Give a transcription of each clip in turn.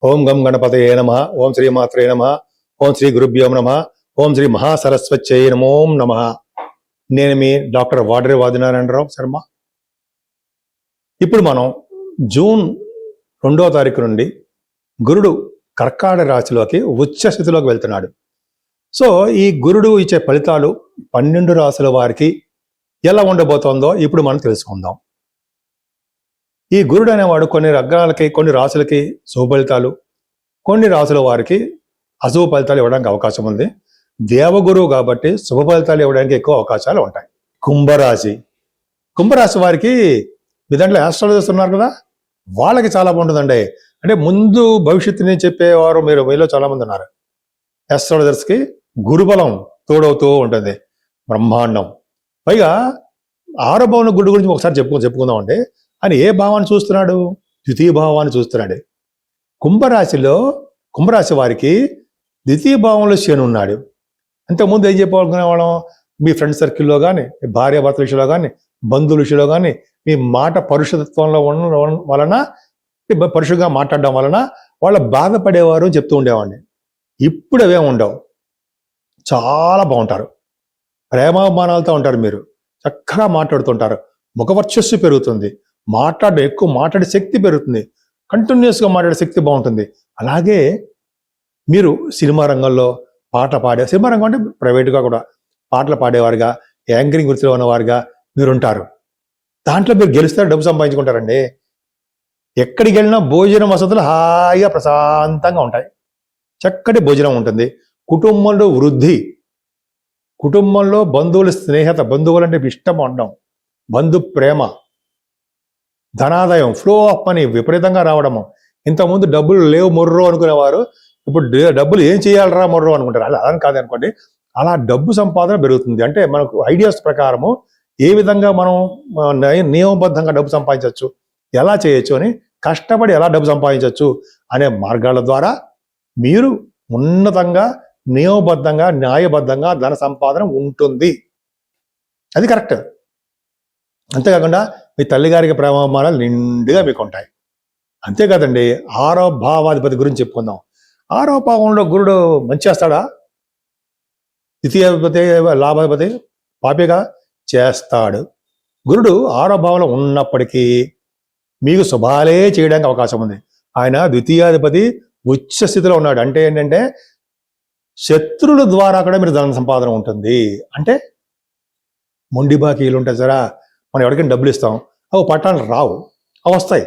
ఓం గం గణపతయే నమః. ఓం శ్రీ మాత్రే నమః. ఓం శ్రీ గురుభ్యో నమః. ఓం శ్రీ మహాసరస్వత్యై నమో నమః. నేను మీ డాక్టర్ వాడరి వాదినారాయణరావు శర్మ. ఇప్పుడు మనం జూన్ 2వ తారీఖు నుండి గురుడు కర్కాటక రాశిలోకి ఉచ్చ స్థితిలోకి వెళ్తున్నాడు. సో ఈ గురుడు ఇచ్చే ఫలితాలు 12 రాశుల వారికి ఎలా ఉండబోతోందో ఇప్పుడు మనం తెలుసుకుందాం. ఈ గురుడు అనేవాడు కొన్ని రంగాలకి, కొన్ని రాశులకి శుభ ఫలితాలు, కొన్ని రాశుల వారికి అశుభ ఫలితాలు ఇవ్వడానికి అవకాశం ఉంది. దేవగురువు కాబట్టి శుభ ఫలితాలు ఇవ్వడానికి ఎక్కువ అవకాశాలు ఉంటాయి. కుంభరాశి వారికి మీ దాంట్లో ఆస్ట్రాలజర్స్ ఉన్నారు కదా, వాళ్ళకి చాలా బాగుంటుందండి. అంటే ముందు భవిష్యత్తుని చెప్పేవారు మీలో చాలా మంది ఉన్నారు. ఆస్ట్రాలజర్స్కి గురుబలం తోడవుతూ ఉంటుంది, బ్రహ్మాండం. పైగా 6వ భావం గురుడు గురించి ఒకసారి చెప్పుకుందాం అంటే, ఆయన ఏ భావాన్ని చూస్తున్నాడు? ద్వితీయ భావాన్ని చూస్తున్నాడు. కుంభరాశి వారికి ద్వితీయ భావంలో శని ఉన్నాడు. అంతకుముందు ఏం చెప్పాలనుకునేవాళ్ళం, మీ ఫ్రెండ్ సర్కిల్లో కానీ, భార్య భర్తల విషయంలో కానీ, బంధువుల విషయంలో కానీ, మీ మాట పరుషత్వంలో ఉండడం వలన, పరుషుగా మాట్లాడడం వలన వాళ్ళు బాధపడేవారు చెప్తూ ఉండేవాడిని. ఇప్పుడు అవే ఉండవు, చాలా బాగుంటారు, ప్రేమాభిమానాలతో ఉంటారు. మీరు చక్కగా మాట్లాడుతుంటారు, ముఖవర్చస్సు పెరుగుతుంది, ఎక్కువ మాట్లాడే శక్తి పెరుగుతుంది, కంటిన్యూస్గా మాట్లాడే శక్తి బాగుంటుంది. అలాగే మీరు సినిమా రంగంలో సినిమా రంగం అంటే ప్రైవేట్గా కూడా పాటలు పాడేవారుగా, యాంకరింగ్ వృత్తిలో ఉన్నవారుగా మీరు ఉంటారు. దాంట్లో మీరు గెలుస్తారు, డబ్బు సంపాదించుకుంటారండి. ఎక్కడికి వెళ్ళినా భోజనం వసతులు హాయిగా ప్రశాంతంగా ఉంటాయి, చక్కటి భోజనం ఉంటుంది. కుటుంబంలో వృద్ధి, కుటుంబంలో బంధువుల స్నేహత, బంధువులు అంటే ఇష్టం ఉండడం, బంధు ప్రేమ, ధనాదాయం, ఫ్లో ఆఫ్ మనీ విపరీతంగా రావడము. ఇంతకుముందు డబ్బులు లేవు మొర్రో అనుకునేవారు, ఇప్పుడు డబ్బులు ఏం చేయాలరా మొర్రో అనుకుంటారు. అలా కాదు అనుకోండి, అలా డబ్బు సంపాదన పెరుగుతుంది. అంటే మనకు ఐడియాస్ ప్రకారము ఏ విధంగా మనం నియమబద్ధంగా డబ్బు సంపాదించవచ్చు, ఎలా చేయొచ్చు అని, కష్టపడి ఎలా డబ్బు సంపాదించవచ్చు అనే మార్గాల ద్వారా మీరు ఉన్నతంగా, నియమబద్ధంగా, న్యాయబద్ధంగా ధన సంపాదన ఉంటుంది. అది కరెక్ట్. అంతేకాకుండా మీ తల్లిగారికి ప్రేమాభిమానాలు నిండుగా మీకు ఉంటాయి. అంతేకాదండి, 6వ భావాధిపతి గురించి చెప్పుకుందాం. 6వ భావంలో గురుడు మంచి చేస్తాడా? ద్వితీయాధిపతి, లాభాధిపతి పాపిగా చేస్తాడు. గురుడు 6వ భావంలో ఉన్నప్పటికీ మీకు శుభాలే చేయడానికి అవకాశం ఉంది. ఆయన ద్వితీయాధిపతి ఉచ్చ స్థితిలో ఉన్నాడు. అంటే ఏంటంటే శత్రువుల ద్వారా కూడా మీరు ధన సంపాదన ఉంటుంది. అంటే మొండి బాకీలు ఉంటాయి సరా, మనం ఎవరికైనా డబ్బులు ఇస్తాం, అవి పట్టాలు రావు, అవి వస్తాయి.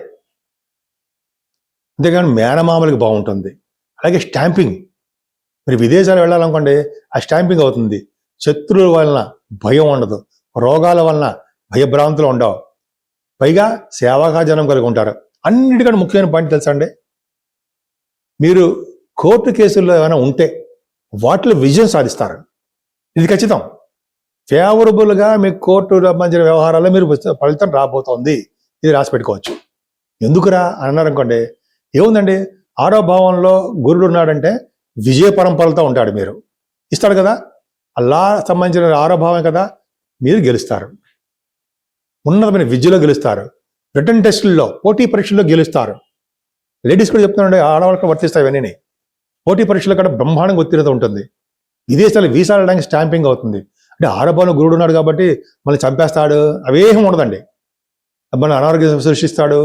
అంతేగాని మేనమామలకి బాగుంటుంది. అలాగే స్టాంపింగ్, మీరు విదేశాలు వెళ్ళాలనుకోండి, ఆ స్టాంపింగ్ అవుతుంది. శత్రువుల వలన భయం ఉండదు, రోగాల వలన భయభ్రాంతులు ఉండవు, పైగా సేవాగా జనం కలిగి ఉంటారు. అన్నిటికంటే ముఖ్యమైన పాయింట్ తెలుసా అండి, మీరు కోర్టు కేసుల్లో ఏమైనా ఉంటే వాటిలో విజయం సాధిస్తారు. ఇది ఖచ్చితం. ఫేవరబుల్గా మీకు కోర్టు సంబంధించిన వ్యవహారాల్లో మీరు ఫలితం రాబోతోంది, ఇది రాసి పెట్టుకోవచ్చు. ఎందుకురా అన్నారు అనుకోండి, ఏముందండి, 6వ భావంలో గురుడు ఉన్నాడంటే విజయ పరంపరలతో ఉంటాడు. మీరు ఇస్తాడు కదా, అలా సంబంధించిన 6వ భావం కదా, మీరు గెలుస్తారు. ఉన్నతమైన విద్యలో గెలుస్తారు, రిటర్న్ టెస్టుల్లో, పోటీ పరీక్షల్లో గెలుస్తారు. లేడీస్ కూడా చెప్తున్నాండి, ఆడవాళ్ళకి వర్తిస్తాయి ఇవన్నీ. పోటీ పరీక్షలో కూడా బ్రహ్మాండంగా ఉత్తీర్ణత ఉంటుంది. విదేశాలు వీసా వెళ్ళడానికి స్టాంపింగ్ అవుతుంది. అంటే 6వ భావంలో గురుడు ఉన్నాడు కాబట్టి మళ్ళీ చంపేస్తాడు, అవేం ఉండదండి. మన అనారోగ్యం సృష్టిస్తాడు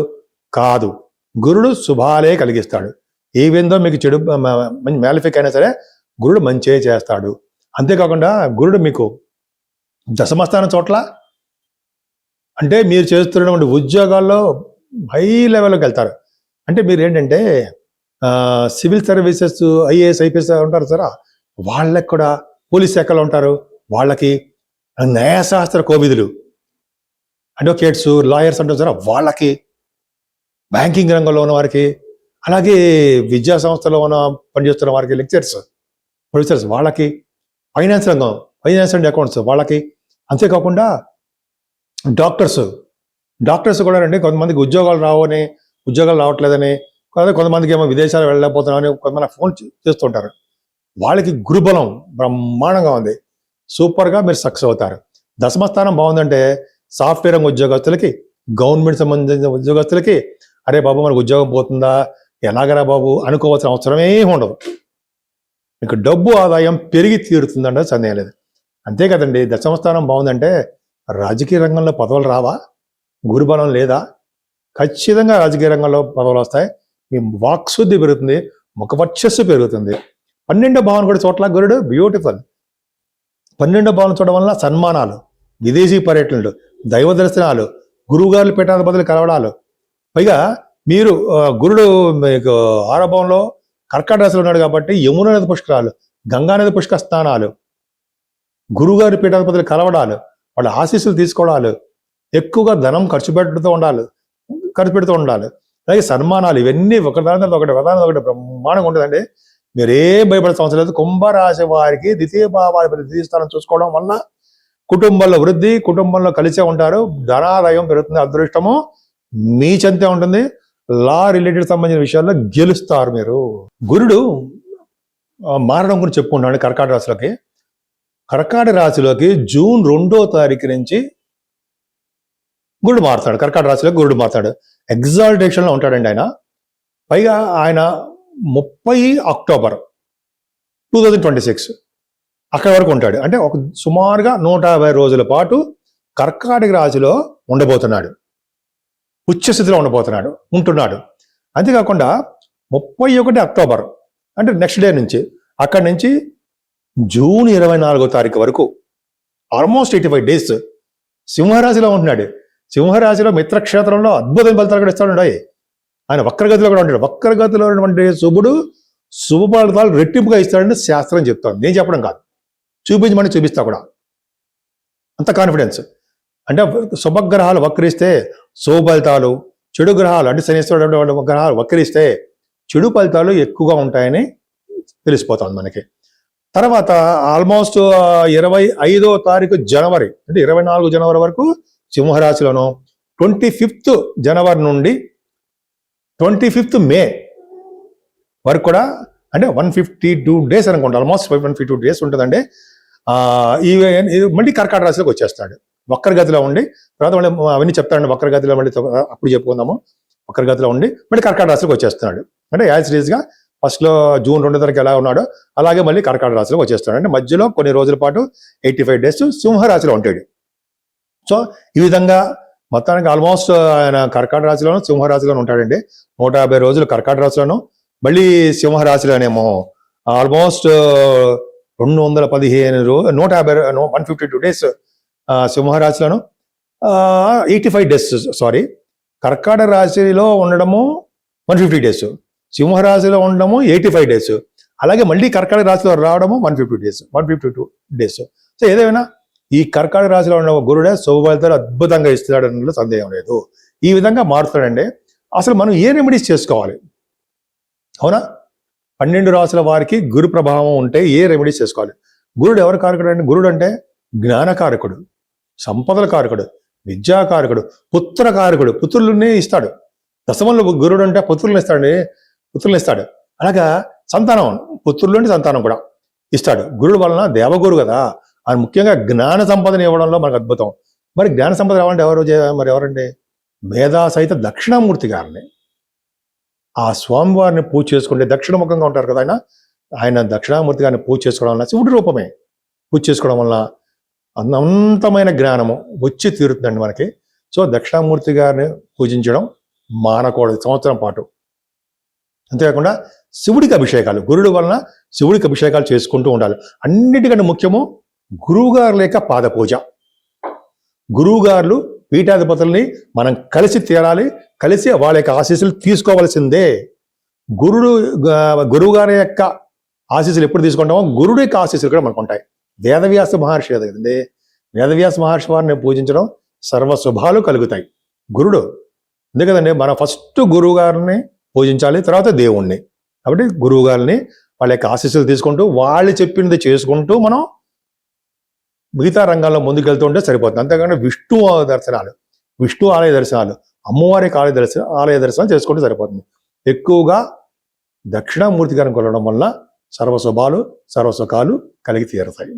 కాదు, గురుడు శుభాలే కలిగిస్తాడు. ఏవేందో మీకు చెడు మ్యాలిఫిక్ అయినా సరే గురుడు మంచే చేస్తాడు. అంతేకాకుండా గురుడు మీకు దశమస్థానం చోట్ల, అంటే మీరు చేస్తున్నటువంటి ఉద్యోగాల్లో హై లెవెల్లోకి వెళ్తారు. అంటే మీరు ఏంటంటే సివిల్ సర్వీసెస్, ఐఏఎస్, ఐపీఎస్ ఉంటారు సరే, వాళ్ళకి కూడా, పోలీస్ శాఖలో ఉంటారు, వాళ్ళకి న్యాయశాస్త్ర కోవిదులు, అడ్వకేట్స్, లాయర్స్ అంటారు సరే, వాళ్ళకి, బ్యాంకింగ్ రంగంలో ఉన్న వారికి, అలాగే విద్యా సంస్థలో పనిచేస్తున్న వారికి, లెక్చరర్స్, ప్రొఫెసర్స్ వాళ్ళకి, ఫైనాన్స్ రంగం, ఫైనాన్స్ అండ్ అకౌంట్స్ వాళ్ళకి, అంతేకాకుండా డాక్టర్స్ కూడా అండి. కొంతమందికి ఉద్యోగాలు రావట్లేదని, కొంతమందికి ఏమో విదేశాలు వెళ్ళలేకపోతున్నామని కొంతమంది ఫోన్ చేస్తుంటారు. వాళ్ళకి గురుబలం బ్రహ్మాండంగా ఉంది, సూపర్గా మీరు సక్సెస్ అవుతారు. దశమస్థానం బాగుందంటే సాఫ్ట్వేర్ రంగ ఉద్యోగస్తులకి, గవర్నమెంట్ సంబంధించిన ఉద్యోగస్తులకి, అరే బాబు మనకు ఉద్యోగం పోతుందా, ఎలాగరా బాబు అనుకోవాల్సిన అవసరమే ఉండదు. మీకు డబ్బు ఆదాయం పెరిగి తీరుతుందంటే సందేహం లేదు. అంతే కదండి, దశమస్థానం బాగుందంటే రాజకీయ రంగంలో పదవులు రావా? గురుబలం లేదా? ఖచ్చితంగా రాజకీయ రంగంలో పదవులు వస్తాయి. మీ వాక్శుద్ధి పెరుగుతుంది, ముఖవర్చస్సు పెరుగుతుంది. 12వ భావన కూడా చోట్ల గురుడు బ్యూటిఫుల్. 12వ భావన చూడడం వల్ల సన్మానాలు, విదేశీ పర్యటనలు, దైవ దర్శనాలు, గురువుగారులు పీఠాధిపతులు కలవడాలు. పైగా మీరు గురుడు మీకు 6వ భావంలో కర్కాటక రాశిలో ఉన్నాడు కాబట్టి యమున నది పుష్కరాలు, గంగానది పుష్కర స్నానాలు, గురువుగారి పీఠాధిపతులు కలవడాలు, వాళ్ళ ఆశీస్సులు తీసుకోవడాలు, ఎక్కువగా ధనం ఖర్చు పెడుతూ ఉండాలి. అలాగే సన్మానాలు, ఇవన్నీ ఒకదాని ఒకటి బ్రహ్మాండంగా ఉంటుందండి. మీరే భయపడే అవసరం లేదు. కుంభరాశి వారికి ద్వితీయ భావాధిపతి ద్వితీయ స్థానం చూసుకోవడం వల్ల కుటుంబంలో వృద్ధి, కుటుంబంలో కలిసే ఉంటారు, ధనాదాయం పెరుగుతుంది, అదృష్టము మీ చెంతే ఉంటుంది. లా రిలేటెడ్ సంబంధించిన విషయాల్లో గెలుస్తారు మీరు. గురుడు మారడం గురించి చెప్పుకుంటాడు కర్కాటక రాశిలోకి. కర్కాటక రాశిలోకి జూన్ 2వ తారీఖు నుంచి గురుడు మారుతాడు. కర్కాటక రాశిలో గురుడు మారుతాడు. ఎగ్జాల్టేషన్లో ఉంటాడండి ఆయన. పైగా ఆయన 30 అక్టోబర్ 2026 అక్కడి వరకు ఉంటాడు. అంటే ఒక సుమారుగా 150 రోజుల పాటు కర్కాటక రాశిలో ఉండబోతున్నాడు, ఉచ్చస్థితిలో ఉంటున్నాడు. అంతేకాకుండా 31 అక్టోబర్ అంటే నెక్స్ట్ డే నుంచి, అక్కడి నుంచి జూన్ 24వ తారీఖు వరకు ఆల్మోస్ట్ 85 డేస్ సింహరాశిలో ఉంటున్నాడు. సింహరాశిలో మిత్రక్షేత్రంలో అద్భుతమైన ఫలితాలు కూడా ఇస్తాడు. ఆయన వక్రగతిలో కూడా ఉంటాడు. వక్రగతిలో ఉన్నటువంటి శుభుడు శుభ ఫలితాలు రెట్టింపుగా ఇస్తాడని శాస్త్రం చెప్తాను, నేను చెప్పడం కాదు. చూపించమని చూపిస్తా కూడా, అంత కాన్ఫిడెన్స్. అంటే శుభగ్రహాలు వక్రిస్తే శుభ ఫలితాలు, చెడు గ్రహాలు అంటే శనిశ్వరుడు గ్రహాలు వక్రిస్తే చెడు ఫలితాలు ఎక్కువగా ఉంటాయని తెలిసిపోతుంది మనకి. తర్వాత ఆల్మోస్ట్ 25వ తారీఖు జనవరి అంటే 24 జనవరి వరకు సింహరాశిలోను, 25th జనవరి నుండి 25th మే వరకు కూడా అంటే 152 డేస్ అనుకుంటా, ఆల్మోస్ట్ 152 డేస్ ఉంటుందండి. మళ్ళీ కర్కాటక రాశిలోకి వచ్చేస్తాడు వక్రగతిలో ఉండి. తర్వాత మళ్ళీ అవన్నీ చెప్తాడండి వక్రగతిలో, మళ్ళీ అప్పుడు చెప్పుకుందాము. వక్రగతిలో ఉండి మళ్ళీ కర్కాటక రాశిలోకి వచ్చేస్తున్నాడు. అంటే యాజ్ గా ఫస్ట్లో జూన్ 2వ తారీఖు ఎలా ఉన్నాడో అలాగే మళ్ళీ కర్కాటక రాశిలోకి వచ్చేస్తాడు. అంటే మధ్యలో కొన్ని రోజుల పాటు 85 డేస్ సింహరాశిలో ఉంటాడు. సో ఈ విధంగా మొత్తానికి ఆల్మోస్ట్ ఆయన కర్కాటక రాశిలోను సింహరాశిలోనూ ఉంటాడండి. 150 రోజులు కర్కాటక రాశిలోను, మళ్ళీ సింహరాశిలోనేమో ఆల్మోస్ట్ 152 డేస్ సింహరాశిలోను, 85 డేస్ కర్కాటక రాశిలో ఉండడము 150 డేస్, సింహరాశిలో ఉండడము 85 డేస్, అలాగే మళ్ళీ కర్కాటక రాశిలో రావడము 152 డేస్. సో ఏదేమైనా ఈ కర్కాటక రాశిలో ఉన్న గురుడే శుభ ఫలితాలు అద్భుతంగా ఇస్తున్నాడు అన్నట్లో సందేహం లేదు. ఈ విధంగా మారుతాడండి. అసలు మనం ఏ రెమెడీస్ చేసుకోవాలి? అవునా, 12 రాశుల వారికి గురు ప్రభావం ఉంటే ఏ రెమెడీస్ చేసుకోవాలి? గురుడు ఎవరు కారకుడు అండి? గురుడు అంటే జ్ఞానకారకుడు, సంపదల కారకుడు, విద్యాకారకుడు, పుత్రకారకుడు, పుత్రులనే ఇస్తాడు. దశమంలో గురుడు అంటే పుత్రులను ఇస్తాడు. అలాగా సంతానం, పుత్రులని సంతానం కూడా ఇస్తాడు. గురుడు వలన దేవగురు కదా, ఆయన ముఖ్యంగా జ్ఞాన సంపదను ఇవ్వడంలో మనకు అద్భుతం. మరి జ్ఞాన సంపద రావాలంటే ఎవరండి? మేధా సహిత దక్షిణామూర్తి గారిని, ఆ స్వామివారిని పూజ చేసుకుంటే దక్షిణముఖంగా ఉంటారు కదా ఆయన దక్షిణామూర్తి గారిని పూజ చేసుకోవడం వల్ల, శివుడి రూపమే పూజ చేసుకోవడం వల్ల అనంతమైన జ్ఞానము వచ్చి తీరుతుందండి మనకి. సో దక్షిణామూర్తి గారిని పూజించడం మానకూడదు సంవత్సరం పాటు. అంతేకాకుండా శివుడికి అభిషేకాలు, గురుడు వలన శివుడికి అభిషేకాలు చేసుకుంటూ ఉండాలి. అన్నిటికంటే ముఖ్యము గురువుగారు లేక పాద పూజ. గురువుగారులు పీఠాధిపతుల్ని మనం కలిసి తీరాలి, కలిసి వాళ్ళ యొక్క ఆశీస్సులు తీసుకోవాల్సిందే. గురువుగారి యొక్క ఆశీస్సులు ఎప్పుడు తీసుకుంటామో గురుడు యొక్క ఆశీస్సులు కూడా మనకు ఉంటాయి. వేదవ్యాస మహర్షి కదండి, వేదవ్యాస మహర్షి వారిని పూజించడం సర్వ శుభాలు కలుగుతాయి. గురుడు అంతే కదండి, మన ఫస్ట్ గురువు గారిని పూజించాలి, తర్వాత దేవుణ్ణి. కాబట్టి గురువు గారిని వాళ్ళ యొక్క ఆశీస్సులు తీసుకుంటూ వాళ్ళు చెప్పినది చేసుకుంటూ మనం మిగతా రంగాల్లో ముందుకెళ్తూ ఉంటే సరిపోతుంది. అంతేకాకుండా విష్ణు ఆలయ దర్శనాలు, అమ్మవారికి ఆలయ దర్శనాలు చేసుకుంటే సరిపోతుంది. ఎక్కువగా దక్షిణామూర్తి గారిని కొలవడం వల్ల సర్వశుభాలు సర్వసుఖాలు కలిగి తీరుతాయి.